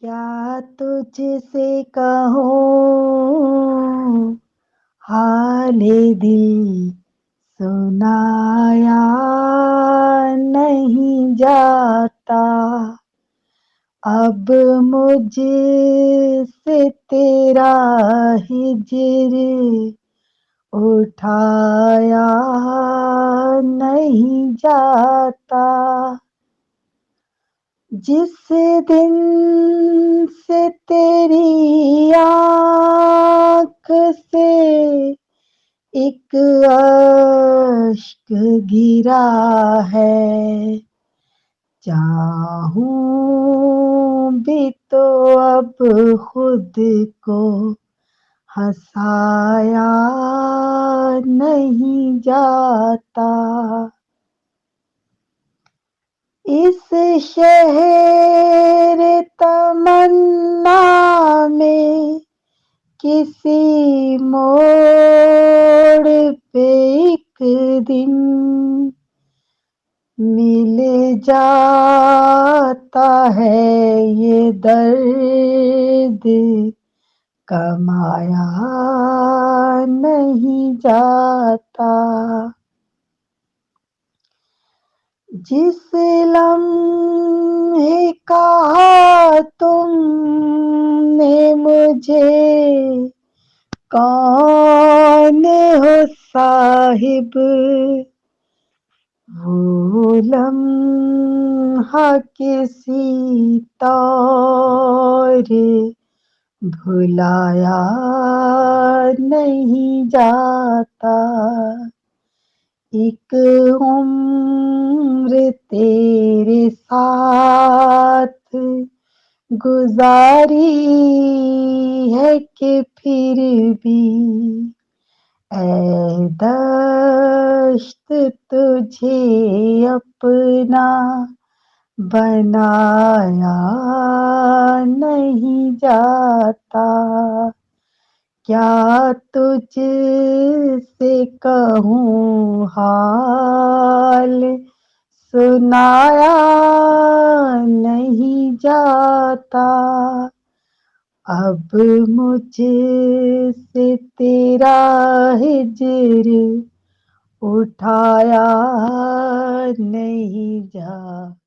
क्या तुझसे कहूँ हाले दिल सुनाया नहीं जाता। अब मुझसे तेरा हिज्र उठाया नहीं जाता। जिस दिन से तेरी आँख से एक अश्क गिरा है, चाहूं भी तो अब खुद को हंसाया नहीं जाता। इस शहर तमन्ना में किसी मोड़ पे एक दिन मिल जाता है ये दर्द, कमाया नहीं जाता। जिस लम्हे कहा तुमने मुझे कौन हो साहिब, वो लम्हा किसी तौर भुलाया नहीं जाता। एक उम्र तेरे साथ गुजारी है कि फिर भी ऐ दश्त तुझे अपना बनाया नहीं जाता। क्या तुझसे कहूँ हाल सुनाया नहीं जाता। अब मुझसे तेरा हिज्र उठाया नहीं जाता।